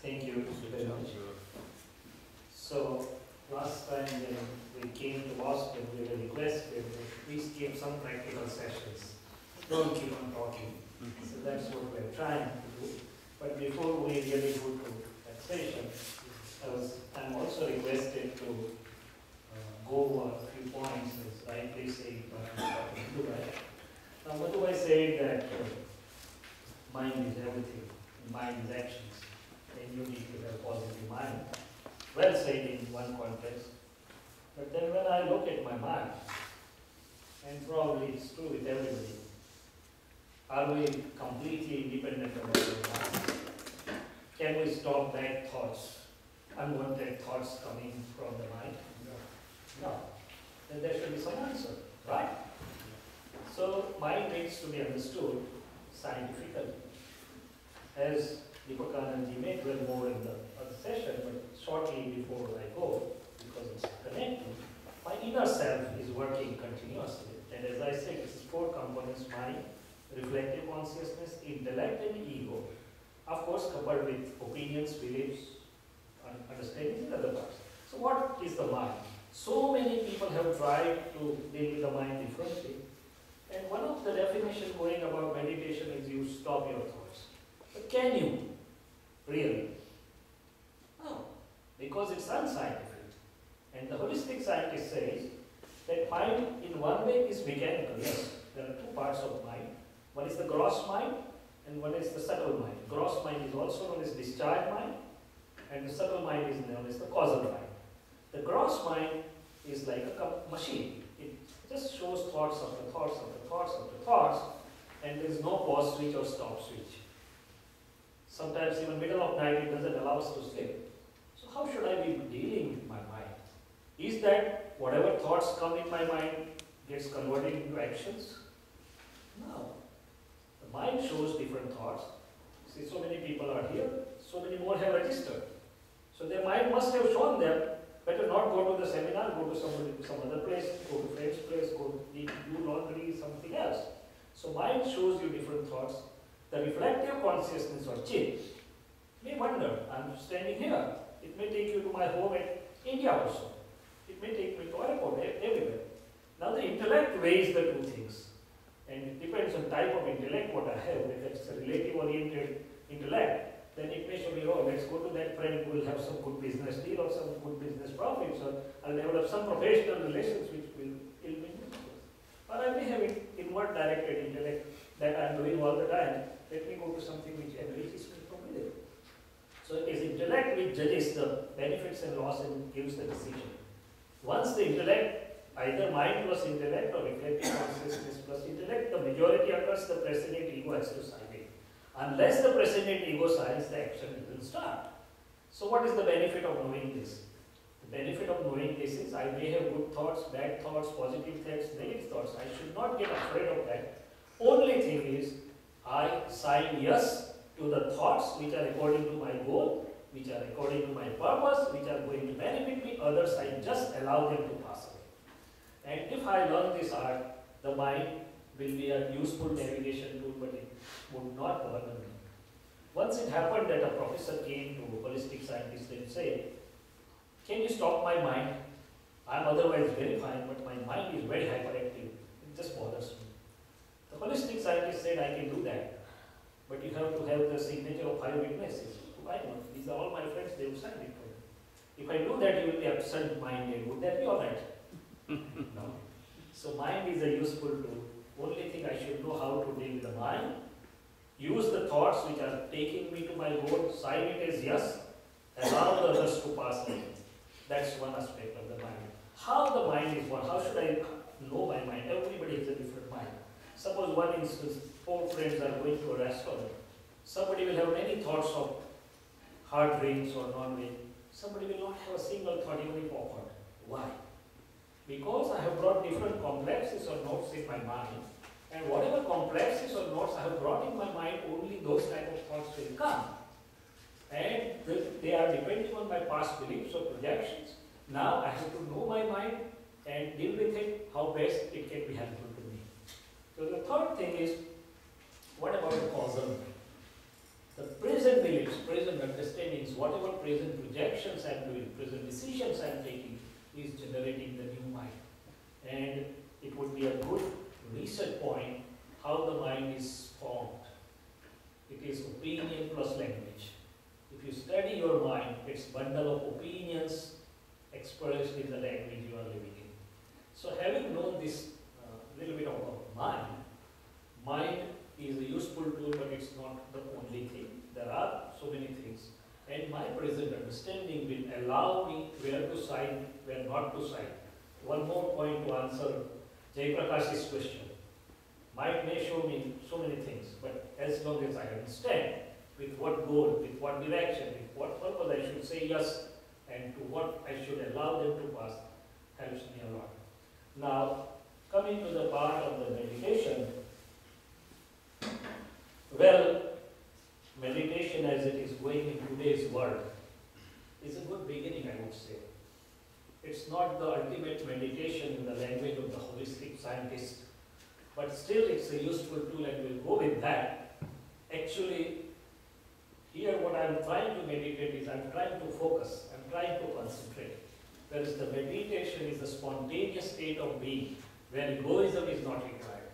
Thank you very much. So, last time when we came to Boston, we were requested that please give some practical sessions. Don't keep on talking. So that's what we're trying to do. But before we really go to that session, I'm also requested to go over a few points, as rightly said by Madhu. Now, Madhu said that mind is everything, mind is actions, and you need to have a positive mind. Well said in one context. But then when I look at my mind, and probably it's true with everybody, are we completely independent of our mind? Can we stop bad thoughts, unwanted thoughts coming from the mind? No. Then there should be some answer, right? So mind needs to be understood scientifically. As Deepak Anand may dwell more in the other session, but shortly before I go, because it's connected, my inner self is working continuously. And as I said, it's 4 components: mind, reflective consciousness, intellect, and ego. Of course, coupled with opinions, beliefs, understanding, and other parts. So what is the mind? So many people have tried to deal with the mind differently. And one of the definitions going about meditation is you stop your thoughts. But can you? Really? No. Because it's unscientific. And the holistic scientist says that mind in one way is mechanical. Yes, there are 2 parts of mind. One is the gross mind and one is the subtle mind. Gross mind is also known as discharge mind, and the subtle mind is known as the causal mind. The gross mind is like a machine. It just shows thoughts after thoughts after thoughts after thoughts, and there is no pause switch or stop switch. Sometimes even middle of night it doesn't allow us to sleep. So how should I be dealing with my mind? Is that whatever thoughts come in my mind gets converted into actions? No. The mind shows different thoughts. See, so many people are here, so many more have registered. So their mind must have shown them, better not go to the seminar, go to some other place, go to friend's place, go to do laundry, something else. So mind shows you different thoughts. The reflective consciousness or chit may wonder, I'm standing here. It may take you to my home at India also. It may take me to airport, everywhere. Now the intellect weighs the 2 things. And it depends on type of intellect what I have. If it's a relative oriented intellect, then it may show me, oh, let's go to that friend who will have some good business deal or some good business profits, or I'll develop some professional relations which will be useful. Or I may have inward directed intellect that I'm doing all the time. Let me go to something which enriches me from within. So it is intellect which judges the benefits and loss and gives the decision. Once the intellect, either mind plus intellect or reflective consciousness plus intellect, the majority occurs, the prescient ego has to sign it. Unless the prescient ego signs, the action will start. So what is the benefit of knowing this? The benefit of knowing this is I may have good thoughts, bad thoughts, positive thoughts, negative thoughts. I should not get afraid of that. Only thing is I sign yes to the thoughts which are according to my goal, which are according to my purpose, which are going to benefit me. Others I just allow them to pass away. And if I learn this art, the mind will be a useful navigation tool, but it would not burden me. Once it happened that a professor came to a holistic scientist and said, can you stop my mind? I am otherwise very fine, but my mind is very hyperactive. It just bothers me. The holistic scientist said, I can do that, but you have to have the signature of 5 witnesses. Why not? These are all my friends, they will sign it for me. If I do that, you will be absent-minded. Would that be alright? No. So mind is a useful tool. Only thing I should know how to deal with the mind. Use the thoughts which are taking me to my goal, sign it as yes, allow the others to pass me. That's one aspect of the mind. How the mind is born, how should I know my mind? Everybody has a different mind. Suppose one instance, 4 friends are going to a restaurant. Somebody will have many thoughts of hard drinks or non-veg. Somebody will not have a single thought, even if offered. Why? Because I have brought different complexes or notes in my mind, and whatever complexes or notes I have brought in my mind, only those type of thoughts will come. And they are depending on my past beliefs or projections. Now I have to know my mind and deal with it, how best it can be helpful to me. So the third thing is, what about the causal mind? The present beliefs, present understandings whatever present projections I am doing, present decisions I am taking, is generating the new mind. And it would be a good research point how the mind is formed. It is opinion plus language. If you study your mind, it's bundle of opinions expressed in the language you are living in. So having known this little bit about mind is a useful tool, but it's not the only thing. There are so many things. And my present understanding will allow me where to side, where not to side. One more point to answer Jay Prakash's question. Mind may show me so many things, but as long as I understand with what goal, with what direction, with what purpose I should say yes, and to what I should allow them to pass, helps me a lot. Now, coming to the part of the meditation, well, meditation as it is going in today's world is a good beginning, I would say. It's not the ultimate meditation in the language of the holistic scientist, but still it's a useful tool and we'll go with that. Actually, here what I'm trying to meditate is I'm trying to focus, I'm trying to concentrate. Whereas the meditation is the spontaneous state of being where egoism is not required.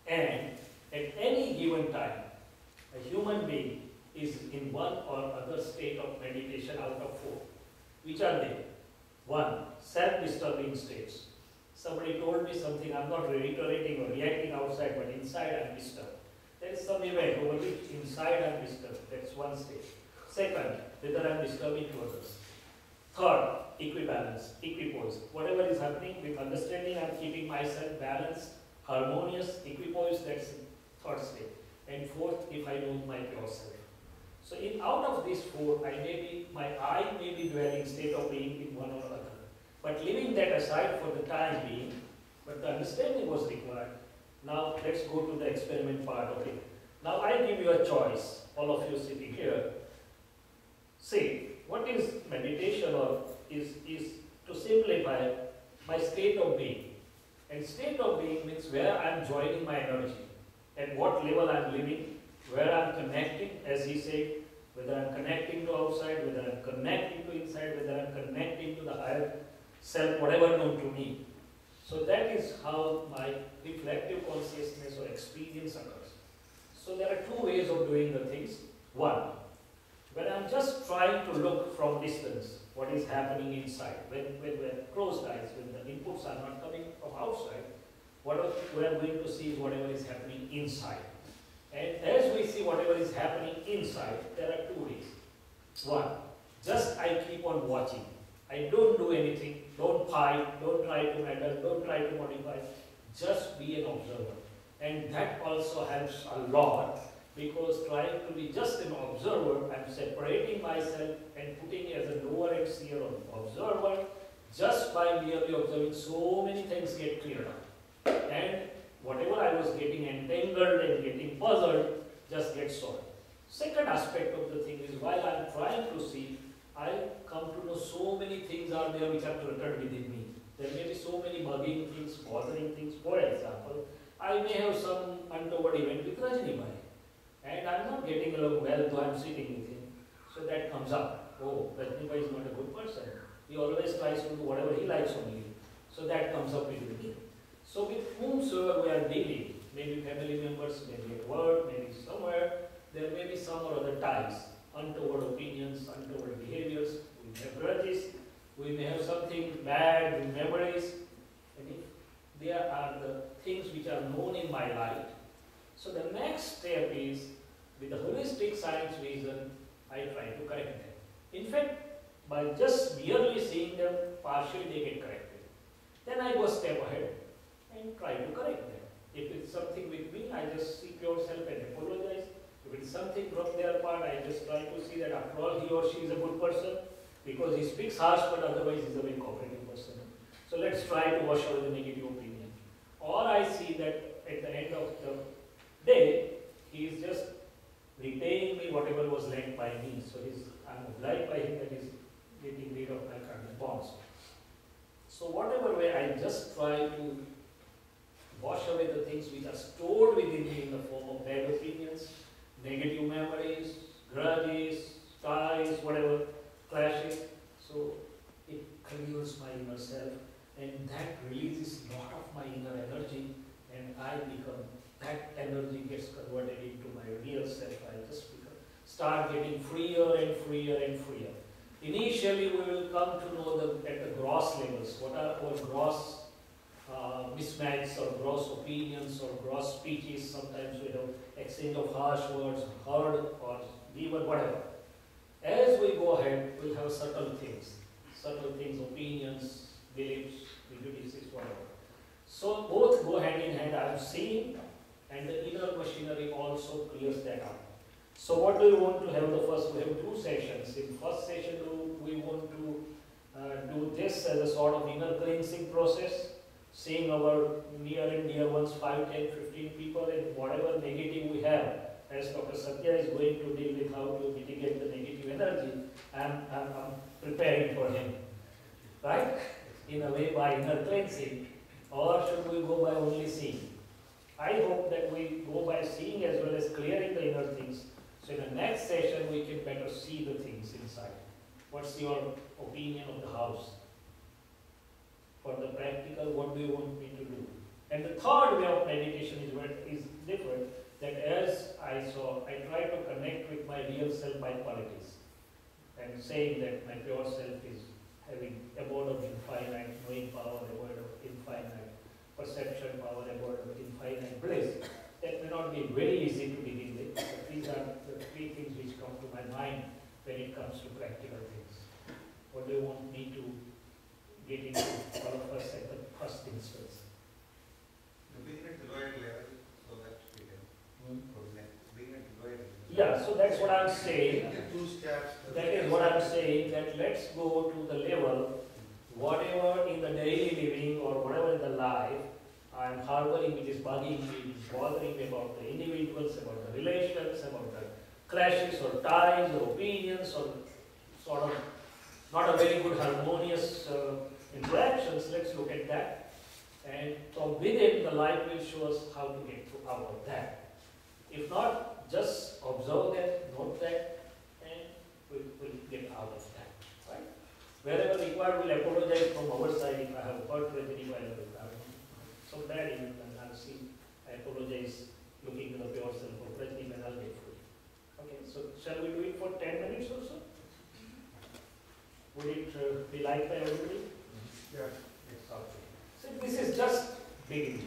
And at any given time, a human being is in one or other state of meditation out of four. Which are they? One, self-disturbing states. Somebody told me something, I'm not reiterating or reacting outside, but inside I'm disturbed. There is some event over which inside I'm disturbed. That's one state. Second, whether I'm disturbing to others. Third, equibalence, equipoise. Whatever is happening with understanding, I'm keeping myself balanced, harmonious, equipoise, that's the third state. And fourth, if I know my pure self. So out of these four, my I may be dwelling state of being in one or other. But leaving that aside for the time being, but the understanding was required. Now let's go to the experiment part of it. Now I give you a choice, all of you sitting here. See, what is meditation or is to simplify my state of being. And state of being means where I am joining my energy, at what level I am living, where I am connecting, as he said, whether I am connecting to outside, whether I am connecting to inside, whether I am connecting to the higher self, whatever known to me. So that is how my reflective consciousness or experience occurs. So there are two ways of doing the things. One, when I am just trying to look from distance what is happening inside, when closed eyes, when the inputs are not coming from outside, what I am going to see is whatever is happening inside. And as we see whatever is happening inside, there are two ways. One, just I keep on watching. I don't do anything, don't fight, don't try to meddle, don't try to modify, just be an observer. And that also helps a lot, because trying to be just an observer, I'm separating myself and putting as a lower end seer on observer. Just by merely observing, so many things get cleared up. And whatever I was getting entangled and getting puzzled just gets solved. Second aspect of the thing is, while I'm trying to see, I come to know so many things are there which are cluttered within me. There may be so many bugging things, bothering things. For example, I may have some untoward event with Rajni Bhai, and I'm not getting along well, though I'm sitting with him. So that comes up. Oh, Rajni Bhai is not a good person. He always tries to do whatever he likes only. So that comes up with me. So with whomsoever we are dealing, maybe family members, maybe at work, maybe somewhere, there may be some or other ties, untoward opinions, untoward behaviors, we may have grudges, we may have something bad in memories, and if there are the things which are known in my life. So the next step is, with the holistic science vision, I try to correct them. In fact, by just merely seeing them, partially they get corrected. Then I go a step ahead and try to correct them. If it's something with me, I just seek yourself and apologize. If it's something from their part, I just try to see that after all he or she is a good person, because he speaks harsh, but otherwise he's a very cooperative person. So let's try to wash away the negative opinion. Or I see that at the end of the day, he is just repaying me whatever was lent by me. So I'm obliged by him that he's getting rid of my current bonds. So whatever way, I just try to wash away the things which are stored within me in the form of bad opinions, negative memories, grudges, ties, whatever clashes. So it clears my inner self, and that releases a lot of my inner energy, and I become, that energy gets converted into my real self. I just start getting freer and freer and freer. Initially, we will come to know at the gross levels, what are our gross mismatches or gross opinions or gross speeches. Sometimes we have exchange of harsh words, heard or even whatever. As we go ahead, we'll have subtle things, opinions, beliefs, prejudices, whatever. So both go hand in hand. I am seeing, and the inner machinery also clears that out. So what do we want to have the first? We have 2 sessions. In first session, we want to do this as a sort of inner cleansing process, seeing our near and dear ones, 5, 10, 15 people, and whatever negative we have, as Dr. Satya is going to deal with how to mitigate the negative energy, I'm preparing for him, right? In a way, by inner cleansing, or should we go by only seeing? I hope that we go by seeing as well as clearing the inner things. So in the next session, we can better see the things inside. What's your opinion of the house? For the practical, what do you want me to do? And the third way of meditation is different, that as I saw, I try to connect with my real self by qualities. And saying that my pure self is having abode of infinite, knowing power, abode of infinite, perception power, abode of infinite bliss. That may not be very easy to begin with, but these are the 3 things which come to my mind when it comes to practical things. What do you want me to get into all of us at the first instance? Being at the lower level, so that we can being at the lower level. Yeah, so that's what I'm saying. 2 steps. That is what I'm saying, that let's go to the level, whatever in the daily living or whatever in the life, I'm harboring, which is bugging me, bothering me about the individuals, about the relations, about the clashes or ties or opinions or sort of not a very good harmonious interactions. Let's look at that. And from within, the light will show us how to get out of that. If not, just observe that, note that, and we'll get out of that. Right? Wherever required, we'll apologize from our side if I have hurt Rajini while so bad even, and I'll see, I apologize looking to the pure self of Rajini and I'll get free. Okay, so shall we do it for 10 minutes or so? Would it be liked by everybody? Yeah. Okay. So this is just beginning.